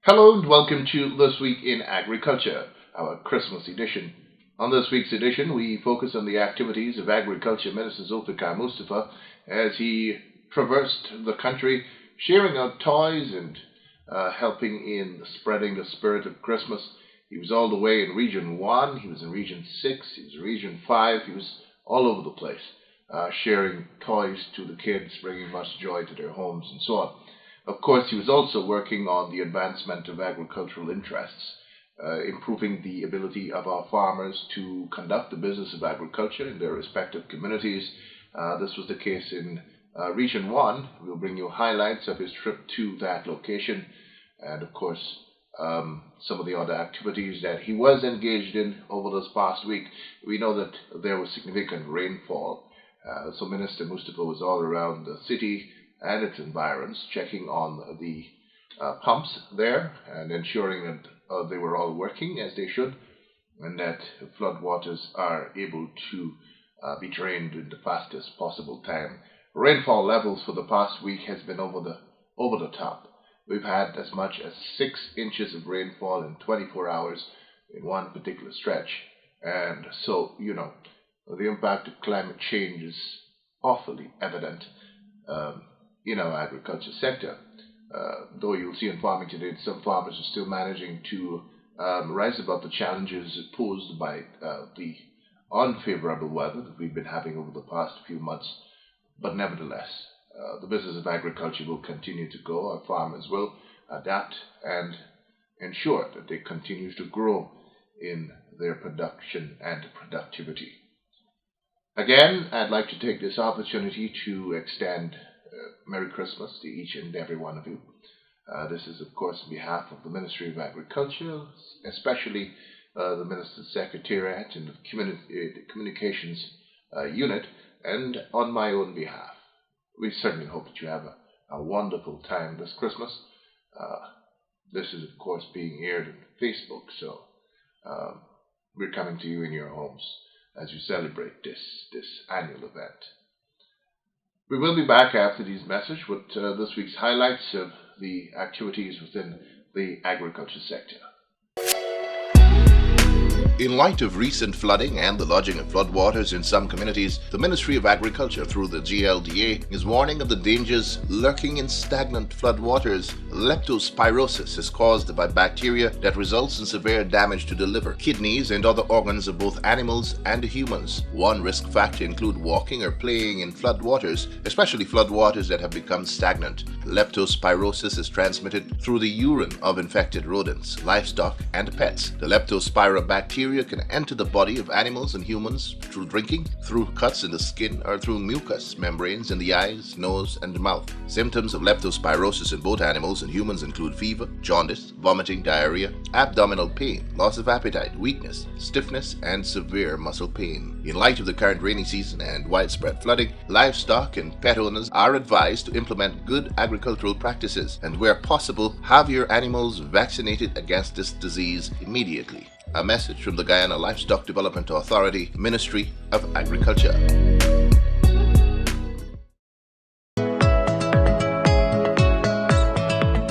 Hello and welcome to This Week in Agriculture, our Christmas edition. On this week's edition, we focus on the activities of Agriculture Minister Zulfikar Mustafa as he traversed the country, sharing out toys and helping in spreading the spirit of Christmas. He was all the way in Region 1, he was in Region 6, he was in Region 5, he was all over the place, sharing toys to the kids, bringing much joy to their homes and so on. Of course, he was also working on the advancement of agricultural interests, improving the ability of our farmers to conduct the business of agriculture in their respective communities. This was the case in Region 1. We'll bring you highlights of his trip to that location and, of course, some of the other activities that he was engaged in over this past week. We know that there was significant rainfall, so Minister Mustafa was all around the city and its environs, checking on the pumps there and ensuring that they were all working as they should, and that floodwaters are able to be drained in the fastest possible time. Rainfall levels for the past week has been over the top. We've had as much as 6 inches of rainfall in 24 hours in one particular stretch, and so the impact of climate change is awfully evident in our agriculture sector. Though you'll see in farming today, some farmers are still managing to rise above the challenges posed by the unfavorable weather that we've been having over the past few months. But nevertheless, the business of agriculture will continue to go. Our farmers will adapt and ensure that they continue to grow in their production and productivity. Again, I'd like to take this opportunity to extend Merry Christmas to each and every one of you. This is, of course, on behalf of the Ministry of Agriculture, especially the Minister's Secretariat and the Communications Unit, and on my own behalf. We certainly hope that you have a wonderful time this Christmas. This is, of course, being aired on Facebook, so we're coming to you in your homes as you celebrate this annual event. We will be back after these messages with this week's highlights of the activities within the agriculture sector. In light of recent flooding and the lodging of floodwaters in some communities, the Ministry of Agriculture through the GLDA is warning of the dangers lurking in stagnant floodwaters. Leptospirosis is caused by bacteria that results in severe damage to the liver, kidneys, and other organs of both animals and humans. One risk factor includes walking or playing in floodwaters, especially floodwaters that have become stagnant. Leptospirosis is transmitted through the urine of infected rodents, livestock, and pets. The Leptospira bacteria can enter the body of animals and humans through drinking, through cuts in the skin, or through mucous membranes in the eyes, nose, and mouth. Symptoms of leptospirosis in both animals and humans include fever, jaundice, vomiting, diarrhea, abdominal pain, loss of appetite, weakness, stiffness, and severe muscle pain. In light of the current rainy season and widespread flooding, livestock and pet owners are advised to implement good agricultural practices and, where possible, have your animals vaccinated against this disease immediately. A message from the Guyana Livestock Development Authority, Ministry of Agriculture.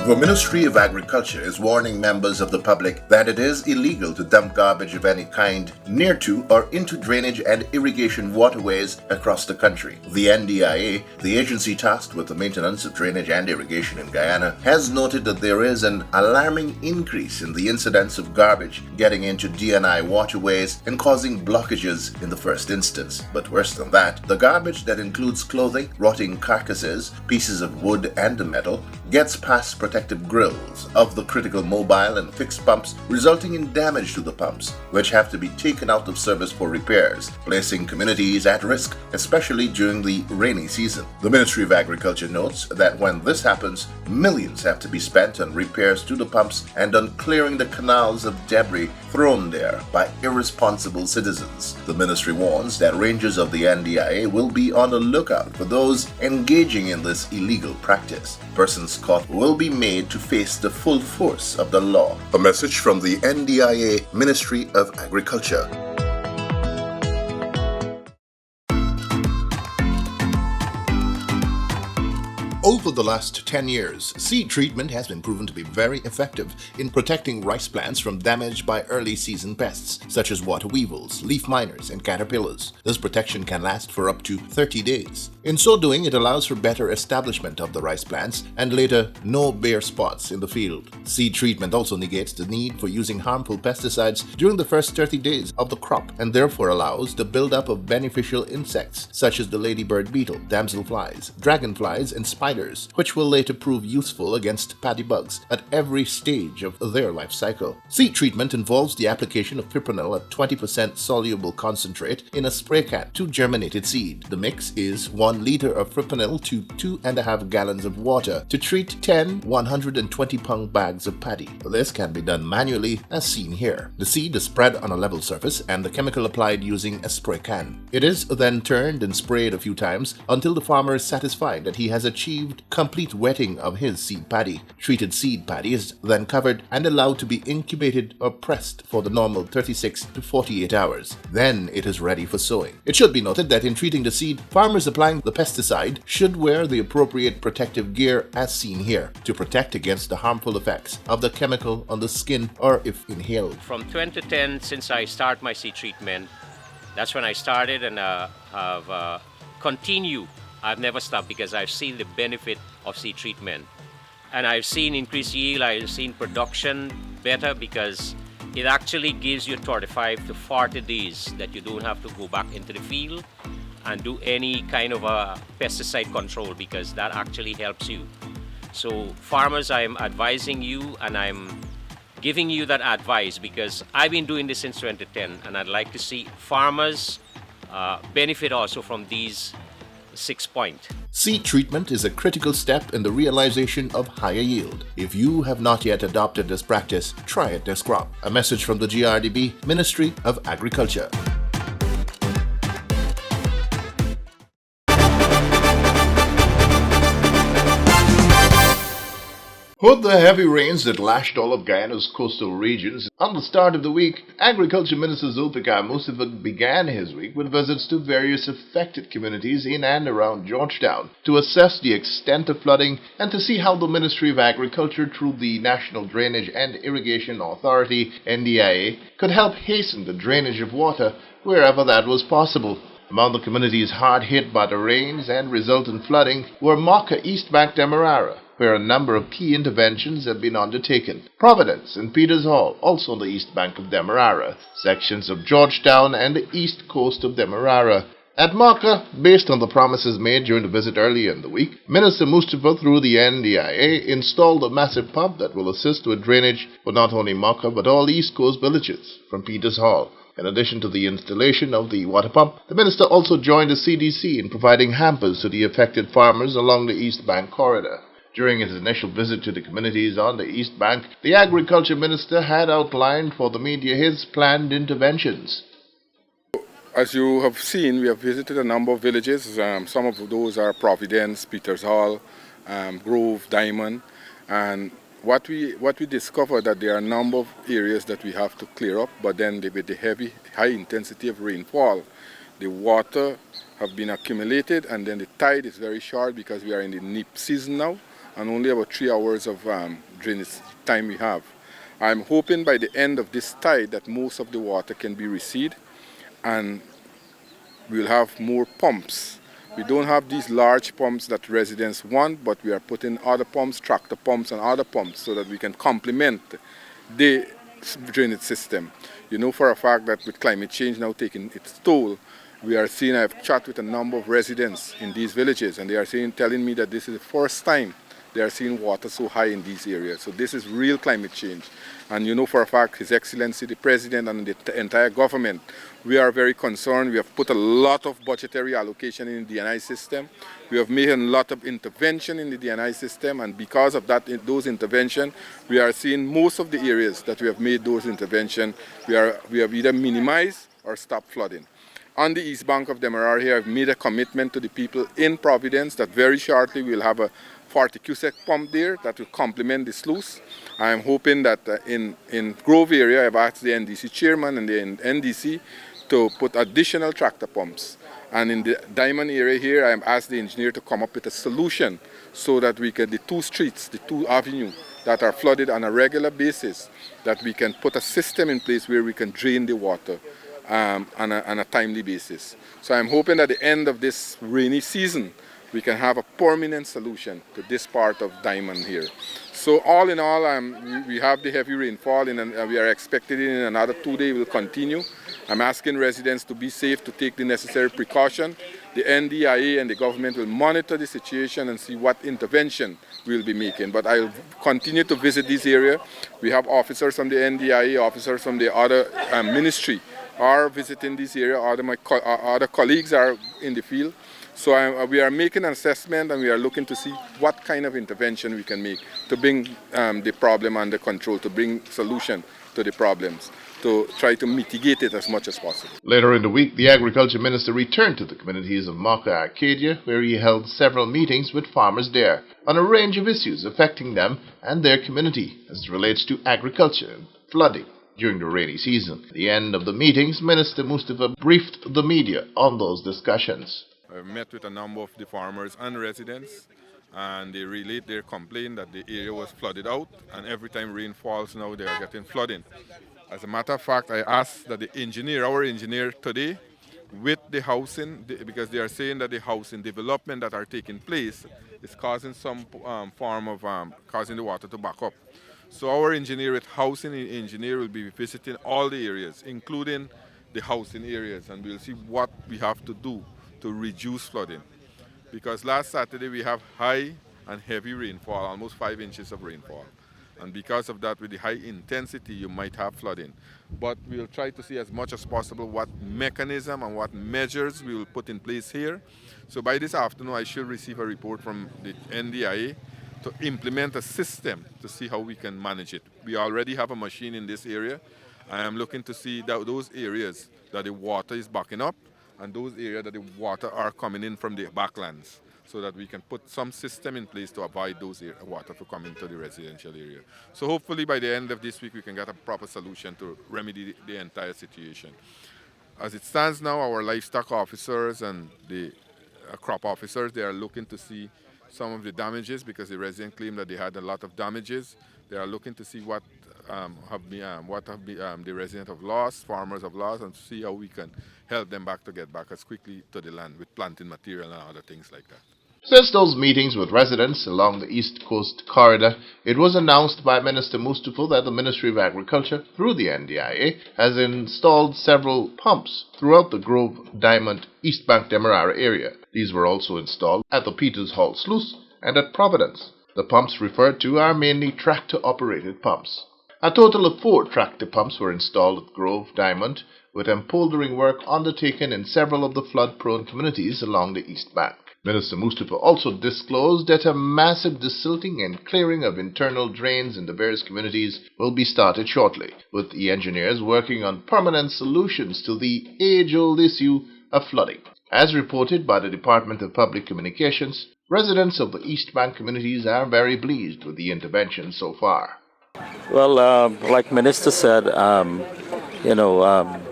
The Ministry of Agriculture is warning members of the public that it is illegal to dump garbage of any kind near to or into drainage and irrigation waterways across the country. The NDIA, the agency tasked with the maintenance of drainage and irrigation in Guyana, has noted that there is an alarming increase in the incidence of garbage getting into DNI waterways and causing blockages in the first instance. But worse than that, the garbage that includes clothing, rotting carcasses, pieces of wood and metal gets past protective grills of the critical mobile and fixed pumps, resulting in damage to the pumps, which have to be taken out of service for repairs, placing communities at risk, especially during the rainy season. The Ministry of Agriculture notes that when this happens, millions have to be spent on repairs to the pumps and on clearing the canals of debris thrown there by irresponsible citizens. The ministry warns that rangers of the NDIA will be on the lookout for those engaging in this illegal practice. Persons caught will be made to face the full force of the law. A message from the NDIA Ministry of Agriculture. Over the last 10 years, seed treatment has been proven to be very effective in protecting rice plants from damage by early season pests such as water weevils, leaf miners, and caterpillars. This protection can last for up to 30 days. In so doing, it allows for better establishment of the rice plants and later no bare spots in the field. Seed treatment also negates the need for using harmful pesticides during the first 30 days of the crop and therefore allows the buildup of beneficial insects such as the ladybird beetle, damselflies, dragonflies, and spiders, which will later prove useful against paddy bugs at every stage of their life cycle. Seed treatment involves the application of fipronil at 20% soluble concentrate in a spray can to germinated seed. The mix is 1 liter of fipronil to 2.5 gallons of water to treat 10 120-pound bags of paddy. This can be done manually as seen here. The seed is spread on a level surface and the chemical applied using a spray can. It is then turned and sprayed a few times until the farmer is satisfied that he has achieved complete wetting of his seed paddy. Treated seed paddy is then covered and allowed to be incubated or pressed for the normal 36 to 48 hours. Then it is ready for sowing. It should be noted that in treating the seed, farmers applying the pesticide should wear the appropriate protective gear as seen here to protect against the harmful effects of the chemical on the skin or if inhaled. From 2010, since I started my seed treatment, that's when I started and I've continued. I've never stopped because I've seen the benefit of seed treatment. And I've seen increased yield, I've seen production better because it actually gives you 35 to 40 days that you don't have to go back into the field and do any kind of a pesticide control because that actually helps you. So farmers, I'm advising you and I'm giving you that advice because I've been doing this since 2010 and I'd like to see farmers benefit also from these 6 points. Seed treatment is a critical step in the realization of higher yield. If you have not yet adopted this practice, try it this crop. A message from the GRDB, Ministry of Agriculture. With the heavy rains that lashed all of Guyana's coastal regions, on the start of the week, Agriculture Minister Zulfikar Mustafa began his week with visits to various affected communities in and around Georgetown to assess the extent of flooding and to see how the Ministry of Agriculture, through the National Drainage and Irrigation Authority, NDIA, could help hasten the drainage of water wherever that was possible. Among the communities hard hit by the rains and resultant flooding were Maka, East Bank, Demerara, where a number of key interventions have been undertaken. Providence and Peters Hall, also on the east bank of Demerara, sections of Georgetown and the east coast of Demerara. At Maka, based on the promises made during the visit earlier in the week, Minister Mustafa, through the NDIA, installed a massive pump that will assist with drainage for not only Maka but all east coast villages from Peters Hall. In addition to the installation of the water pump, the minister also joined the CDC in providing hampers to the affected farmers along the East Bank corridor. During his initial visit to the communities on the East Bank, the Agriculture Minister had outlined for the media his planned interventions. As you have seen, we have visited a number of villages. Some of those are Providence, Peters Hall, Grove, Diamond, and what we discovered that there are a number of areas that we have to clear up, but then with the high intensity of rainfall, the water have been accumulated and then the tide is very short because we are in the nip season now and only about 3 hours of drainage time we have. I'm hoping by the end of this tide that most of the water can be receded and we'll have more pumps. We don't have these large pumps that residents want, but we are putting other pumps, tractor pumps and other pumps so that we can complement the drainage system. You know for a fact that with climate change now taking its toll, we are seeing, I've chatted with a number of residents in these villages and they are telling me that this is the first time they are seeing water so high in these areas. So this is real climate change. And you know for a fact, His Excellency, the President and the entire government, we are very concerned. We have put a lot of budgetary allocation in the DNI system. We have made a lot of intervention in the DNI system, and because of that, those interventions, we are seeing most of the areas that we have made those interventions, we have either minimized or stopped flooding. On the East Bank of Demerara here, I've made a commitment to the people in Providence that very shortly we'll have a 40 cubic pump there that will complement the sluice. I'm hoping that in Grove area, I've asked the NDC chairman and the NDC to put additional tractor pumps. And in the Diamond area here, I've asked the engineer to come up with a solution so that we can, the two streets, the two avenues that are flooded on a regular basis, that we can put a system in place where we can drain the water on a timely basis. So I'm hoping at the end of this rainy season, we can have a permanent solution to this part of Diamond here. So all in all, we have the heavy rainfall and we are expecting it in another 2 days will continue. I'm asking residents to be safe, to take the necessary precaution. The NDIA and the government will monitor the situation and see what intervention we'll be making. But I'll continue to visit this area. We have officers from the NDIA, officers from the other ministry are visiting this area. Other colleagues are in the field. So we are making an assessment and we are looking to see what kind of intervention we can make to bring the problem under control, to bring solution to the problems, to try to mitigate it as much as possible. Later in the week, the Agriculture Minister returned to the communities of Maka Arcadia, where he held several meetings with farmers there on a range of issues affecting them and their community as it relates to agriculture and flooding during the rainy season. At the end of the meetings, Minister Mustafa briefed the media on those discussions. I met with a number of the farmers and residents, and they relate their complaint that the area was flooded out, and every time rain falls now they are getting flooding. As a matter of fact, I asked that our engineer today, with the housing, because they are saying that the housing development that are taking place is causing some form of causing the water to back up. So our engineer with housing engineer will be visiting all the areas, including the housing areas, and we'll see what we have to do to reduce flooding. Because last Saturday we have high and heavy rainfall, almost 5 inches of rainfall. And because of that, with the high intensity, you might have flooding. But we'll try to see as much as possible what mechanism and what measures we will put in place here. So by this afternoon, I should receive a report from the NDIA to implement a system to see how we can manage it. We already have a machine in this area. I am looking to see that those areas that the water is backing up and those areas that the water are coming in from the backlands, so that we can put some system in place to avoid those water from coming to the residential area. So hopefully by the end of this week we can get a proper solution to remedy the entire situation. As it stands now, our livestock officers and the crop officers, they are looking to see some of the damages, because the resident claimed that they had a lot of damages. They are looking to see what the residents have lost, farmers have lost, and to see how we can help them to get back as quickly to the land with planting material and other things like that. Since those meetings with residents along the East Coast Corridor, it was announced by Minister Mustafa that the Ministry of Agriculture, through the NDIA, has installed several pumps throughout the Grove, Diamond, East Bank Demerara area. These were also installed at the Peters Hall Sluice and at Providence. The pumps referred to are mainly tractor-operated pumps. A total of 4 tractor pumps were installed at Grove, Diamond, with empouldering work undertaken in several of the flood-prone communities along the East Bank. Minister Mustafa also disclosed that a massive desilting and clearing of internal drains in the various communities will be started shortly, with the engineers working on permanent solutions to the age-old issue of flooding. As reported by the Department of Public Communications, residents of the East Bank communities are very pleased with the intervention so far. Well, like Minister said,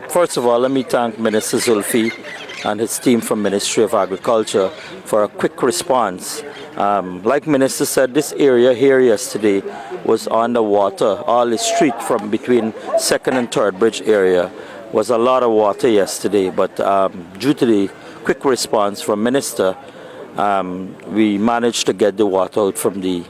first of all, let me thank Minister Zulfi and his team from Ministry of Agriculture for a quick response. Like Minister said, this area here yesterday was underwater. All the street from between 2nd and 3rd Bridge area was a lot of water yesterday, but due to the quick response from Minister, we managed to get the water out from the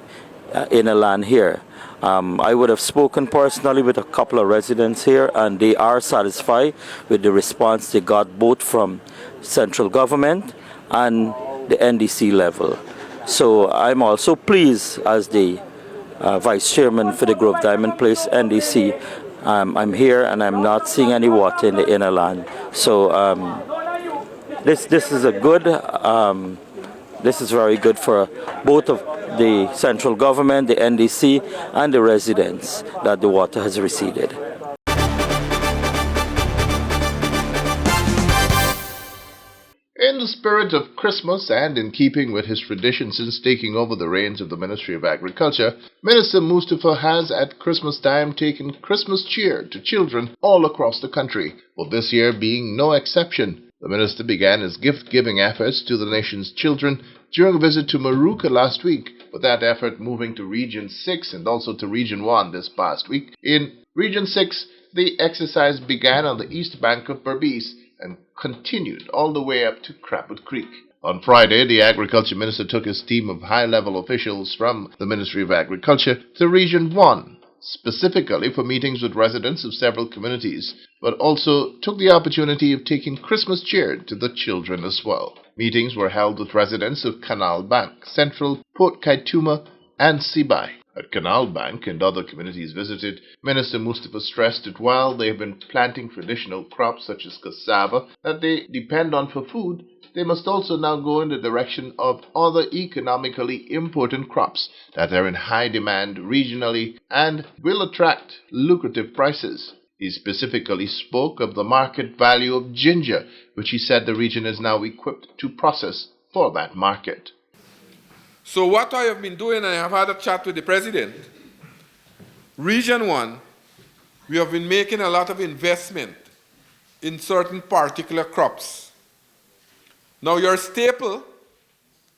inner land here. I would have spoken personally with a couple of residents here, and they are satisfied with the response they got both from central government and the NDC level. So I'm also pleased as the Vice Chairman for the Grove Diamond Place NDC. I'm here and I'm not seeing any water in the inner land. So this is a good. This is very good for both of the central government, the NDC, and the residents that the water has receded. In the spirit of Christmas and in keeping with his tradition since taking over the reins of the Ministry of Agriculture, Minister Mustafa has at Christmas time taken Christmas cheer to children all across the country, with this year being no exception. The minister began his gift-giving efforts to the nation's children during a visit to Maruka last week, with that effort moving to Region 6 and also to Region 1 this past week. In Region 6, the exercise began on the east bank of Berbice and continued all the way up to Crapwood Creek. On Friday, the Agriculture Minister took his team of high-level officials from the Ministry of Agriculture to Region 1, specifically for meetings with residents of several communities, but also took the opportunity of taking Christmas cheer to the children as well. Meetings were held with residents of Canal Bank, Central, Port Kaituma, and Sibai. At Canal Bank and other communities visited, Minister Mustapha stressed that while they have been planting traditional crops such as cassava that they depend on for food, they must also now go in the direction of other economically important crops that are in high demand regionally and will attract lucrative prices. He specifically spoke of the market value of ginger, which he said the region is now equipped to process for that market. So what I have been doing, I have had a chat with the president. Region 1, we have been making a lot of investment in certain particular crops. Now your staple,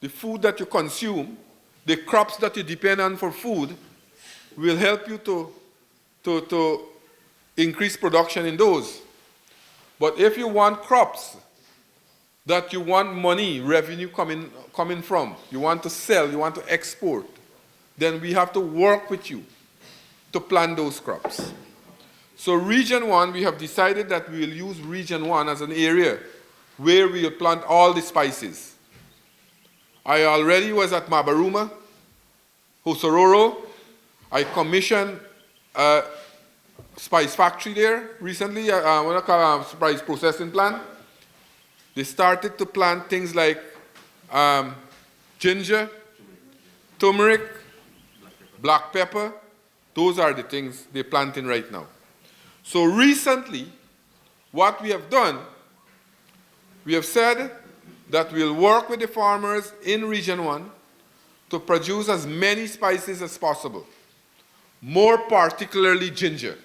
the food that you consume, the crops that you depend on for food, will help you to increase production in those. But if you want crops that you want money, revenue coming from, you want to sell, you want to export, then we have to work with you to plant those crops. So Region 1, we have decided that we will use Region 1 as an area where we will plant all the spices. I already was at Mabaruma, Hosororo. I commissioned a spice factory there recently, what I call a spice processing plant. They started to plant things like ginger, turmeric, black pepper. Those are the things they're planting right now. So recently, what we have done, we have said that we'll work with the farmers in Region 1 to produce as many spices as possible, more particularly ginger.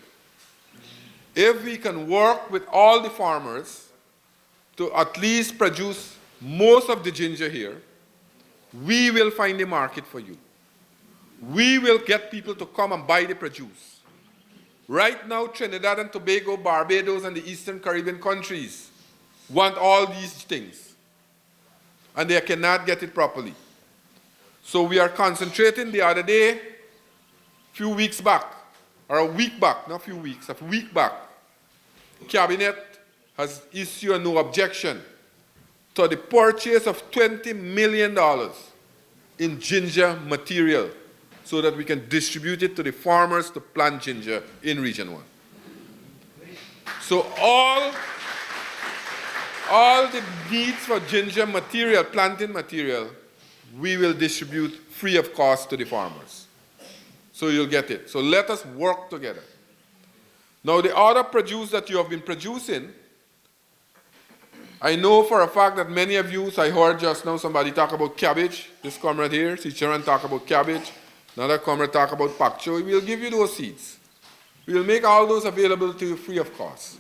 If we can work with all the farmers to at least produce most of the ginger here, we will find a market for you. We will get people to come and buy the produce. Right now, Trinidad and Tobago, Barbados, and the Eastern Caribbean countries want all these things, and they cannot get it properly. So we are concentrating. The other day, a few weeks back, or a week back, not a few weeks, a week back, Cabinet has issued a no objection to the purchase of $20 million in ginger material so that we can distribute it to the farmers to plant ginger in Region 1. So all the needs for ginger material, planting material, we will distribute free of cost to the farmers. So you'll get it. So let us work together. Now the other produce that you have been producing, I know for a fact that many of you, so I heard just now somebody talk about cabbage, this comrade here, Sicharan talk about cabbage, another comrade talk about pak choy. We'll give you those seeds. We'll make all those available to you free of cost.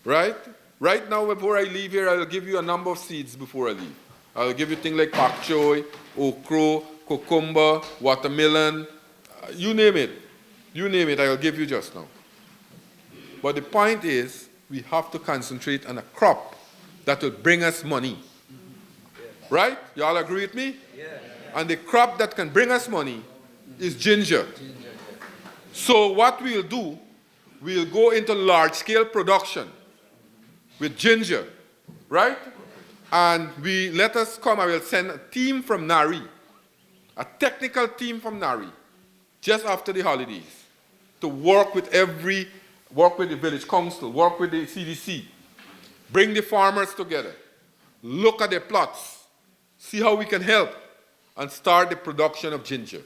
Right? Right now, before I leave here, I'll give you a number of seeds before I leave. I'll give you things like pak choy, okra, cucumber, watermelon, you name it. You name it, I'll give you just now. But the point is, we have to concentrate on a crop that will bring us money. Right? You all agree with me? Yeah. And the crop that can bring us money is ginger. So what we'll do, we'll go into large-scale production with ginger, right? And let us come, I will send a team from NARI, a technical team from NARI, just after the holidays, to work with the village council, work with the CDC, bring the farmers together, look at their plots, see how we can help, and start the production of ginger.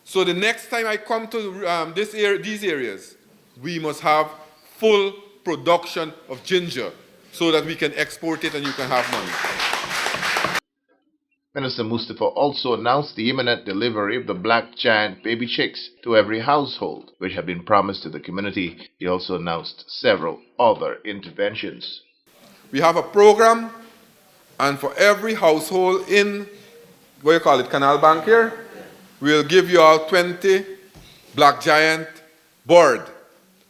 So the next time I come to these areas, we must have full production of ginger so that we can export it and you can have money. Minister Mustapha also announced the imminent delivery of the black giant baby chicks to every household, which had been promised to the community. He also announced several other interventions. we have a program, and for every household in, what you call it, Canal Bank here, we'll give you all 20 Black Giant board.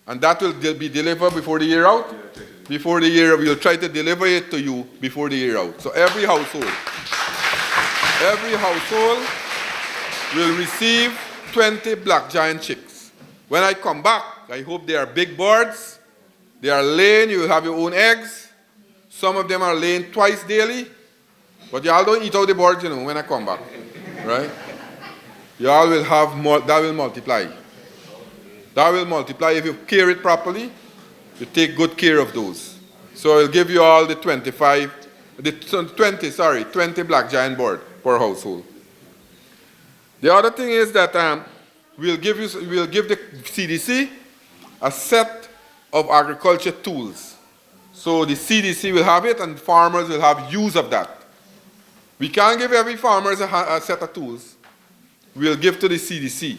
And that will be delivered before the year out. Before the year, we'll try to deliver it to you before the year out. So every household will receive 20 Black Giant chicks. When I come back, I hope they are big birds. They are laying, you will have your own eggs. Some of them are laying twice daily. But y'all don't eat out the birds, you know, when I come back. Right? Y'all will have more, that will multiply. That will multiply if you care it properly. You take good care of those. So I'll give you all the 20 Black Giant board per household. The other thing is that we'll give the CDC a set of agriculture tools. So the CDC will have it and farmers will have use of that. We can't give every farmer a set of tools. We'll give to the CDC.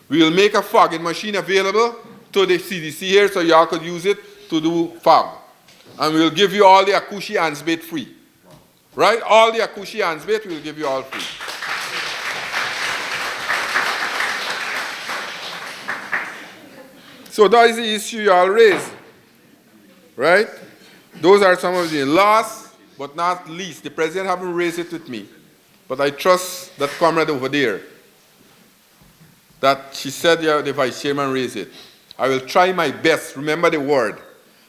We'll make a fogging machine available to the CDC here so y'all could use it to do fog. And we'll give you all the Akushi ants bait free. Right? All the Akushi ants bait we'll give you all free. So that is the issue y'all raised. Right? Those are some of the last but not least. The president haven't raised it with me. But I trust that comrade over there. That she said the vice chairman raised it. I will try my best, remember the word.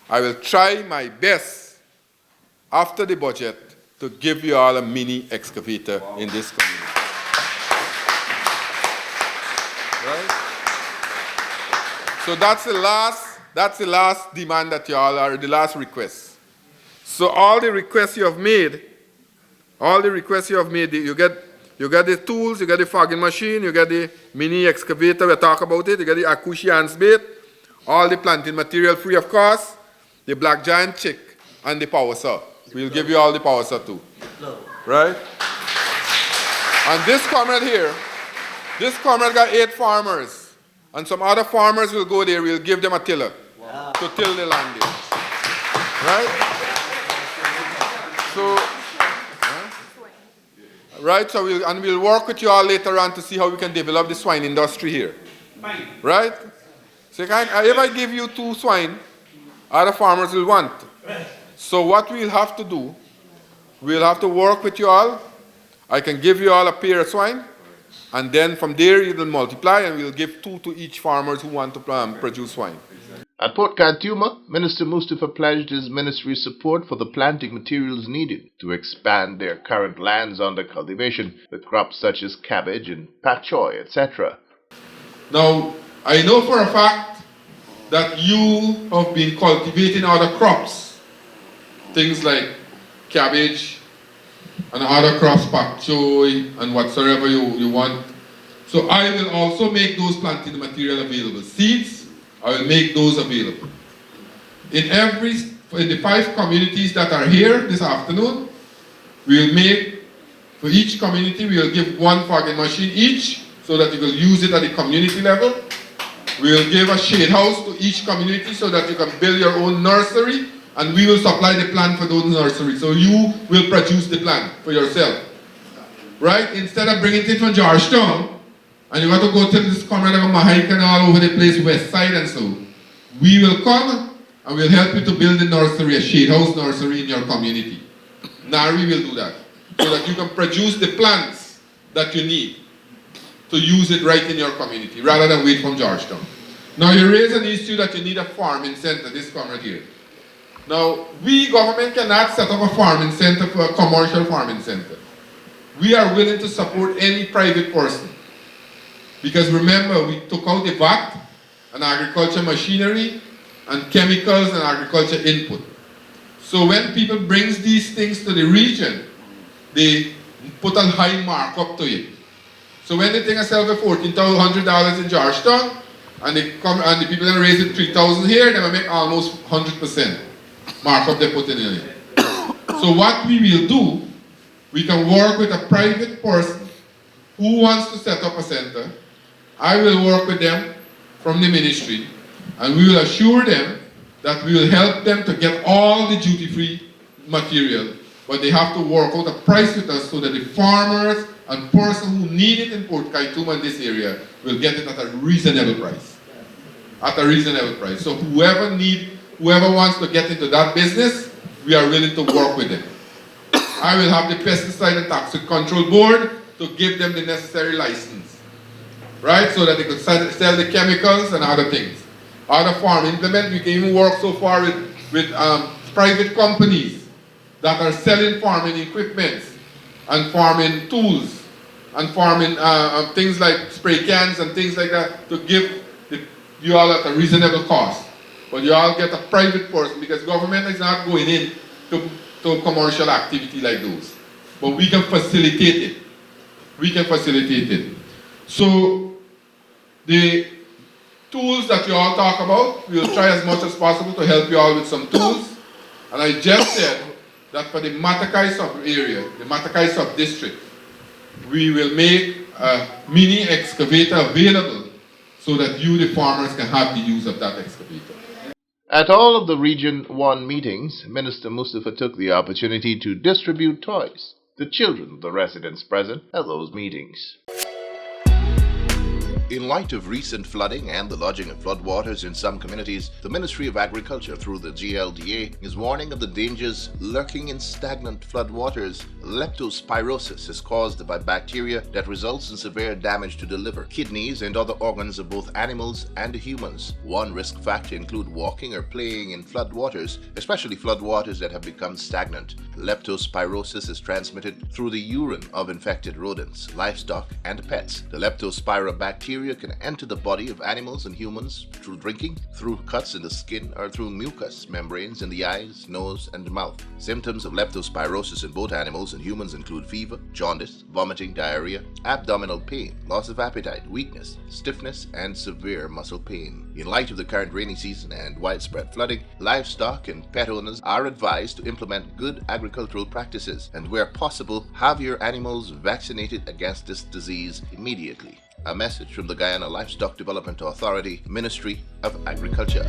I will try my best after the budget to give you all a mini excavator in this community. Right? So that's the last demand that y'all are, the last request. So all the requests you have made, you get the tools, you get the fogging machine, you get the mini excavator, we'll talk about it, you get the Akushi ants bait, all the planting material free of cost, the Black Giant chick, and the power saw. We'll give you all the power saw too. Right? And this comrade here, this comrade got 8 farmers, and some other farmers will go there, we'll give them a tiller to till the land there. Right? So, right, so we'll work with you all later on to see how we can develop the swine industry here. Right? So if I give you 2 swine, other farmers will want. So what we'll have to do, we'll have to work with you all. I can give you all a pair of swine, and then from there it will multiply, and we'll give 2 to each farmers who want to produce swine. At Port Kantuma, Minister Mustafa pledged his ministry's support for the planting materials needed to expand their current lands under cultivation with crops such as cabbage and pak choy, etc. Now, I know for a fact that you have been cultivating other crops, things like cabbage and other crops, pak choy and whatsoever you want. So I will also make those planting material available. Seeds, I will make those available. In the 5 communities that are here this afternoon, we'll make, for each community, we'll give 1 fogging machine each, so that you will use it at the community level. We'll give a shade house to each community so that you can build your own nursery, and we will supply the plant for those nurseries. So you will produce the plant for yourself. Right? Instead of bringing it from Georgetown, and you want to go to this comrade of Mahaikan all over the place, west side and so, we will come and we'll help you to build a nursery, a shade house nursery in your community. NARI will do that, so that you can produce the plants that you need to use it right in your community, rather than wait from Georgetown. Now you raise an issue that you need a farming center, this comrade here. Now, we government cannot set up a farming center for a commercial farming center. We are willing to support any private person. Because remember, we took out the VAT and agriculture machinery and chemicals and agriculture input. So when people brings these things to the region, they put a high markup to it. So when they think I sell for $14,100 in Georgetown, and the people that raise it $3,000 here, they will make almost 100% markup they put in it. So what we will do, we can work with a private person who wants to set up a center. I will work with them from the ministry, and we will assure them that we will help them to get all the duty-free material, but they have to work out a price with us so that the farmers and person who need it in Port Kaituma in this area will get it at a reasonable price. At a reasonable price. So whoever wants to get into that business, we are willing to work with them. I will have the Pesticide and Toxic Control Board to give them the necessary license, right? So that they could sell the chemicals and other things. Other farm implement, we can even work so far with private companies that are selling farming equipment and farming tools and farming things like spray cans and things like that to give you all at a reasonable cost. But you all get a private person because government is not going in to commercial activity like those. But we can facilitate it. We can facilitate it. So the tools that you all talk about, we will try as much as possible to help you all with some tools. And I just said that for the Matakai sub area, the Matakai sub district, we will make a mini excavator available so that you, the farmers, can have the use of that excavator. At all of the Region 1 meetings, Minister Mustapha took the opportunity to distribute toys to children of the residents present at those meetings. In light of recent flooding and the lodging of floodwaters in some communities, the Ministry of Agriculture through the GLDA is warning of the dangers lurking in stagnant floodwaters. Leptospirosis is caused by bacteria that results in severe damage to the liver, kidneys, and other organs of both animals and humans. One risk factor includes walking or playing in floodwaters, especially floodwaters that have become stagnant. Leptospirosis is transmitted through the urine of infected rodents, livestock, and pets. The Leptospira bacteria can enter the body of animals and humans through drinking, through cuts in the skin, or through mucous membranes in the eyes, nose, and mouth. Symptoms of leptospirosis in both animals and humans include fever, jaundice, vomiting, diarrhea, abdominal pain, loss of appetite, weakness, stiffness, and severe muscle pain. In light of the current rainy season and widespread flooding, livestock and pet owners are advised to implement good agricultural practices and, where possible, have your animals vaccinated against this disease immediately. A message from the Guyana Livestock Development Authority, Ministry of Agriculture.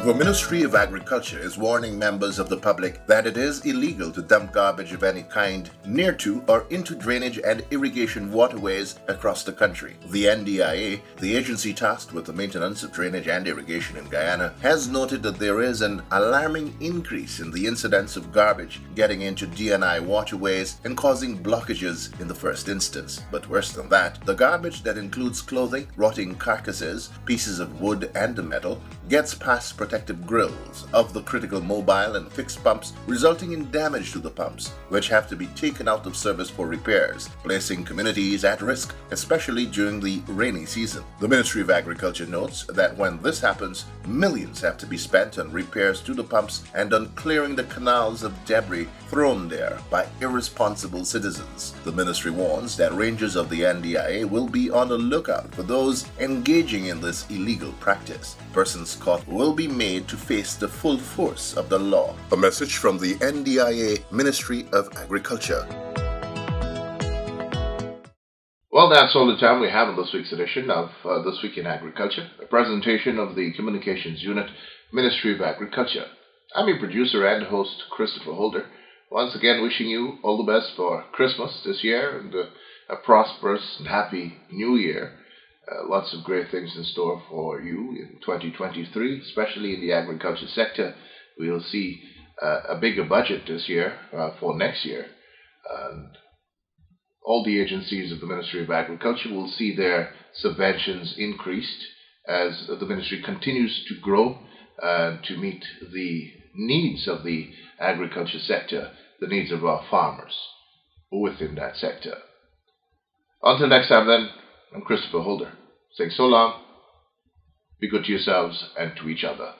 The Ministry of Agriculture is warning members of the public that it is illegal to dump garbage of any kind near to or into drainage and irrigation waterways across the country. The NDIA, the agency tasked with the maintenance of drainage and irrigation in Guyana, has noted that there is an alarming increase in the incidence of garbage getting into DNI waterways and causing blockages in the first instance. But worse than that, the garbage that includes clothing, rotting carcasses, pieces of wood and metal gets past protective grills of the critical mobile and fixed pumps, resulting in damage to the pumps, which have to be taken out of service for repairs, placing communities at risk, especially during the rainy season. The Ministry of Agriculture notes that when this happens, millions have to be spent on repairs to the pumps and on clearing the canals of debris thrown there by irresponsible citizens. The ministry warns that rangers of the NDIA will be on the lookout for those engaging in this illegal practice. Persons caught will be made to face the full force of the law. A message from the NDIA Ministry of Agriculture. Well, that's all the time we have in this week's edition of This Week in Agriculture, a presentation of the Communications Unit, Ministry of Agriculture. I'm your producer and host, Christopher Holder. Once again, wishing you all the best for Christmas this year and a prosperous and happy New Year. Lots of great things in store for you in 2023, especially in the agriculture sector. We'll see a bigger budget this year for next year. And all the agencies of the Ministry of Agriculture will see their subventions increased as the ministry continues to grow to meet the needs of the agriculture sector, the needs of our farmers within that sector. Until next time then, I'm Christopher Holder, saying so long, be good to yourselves and to each other.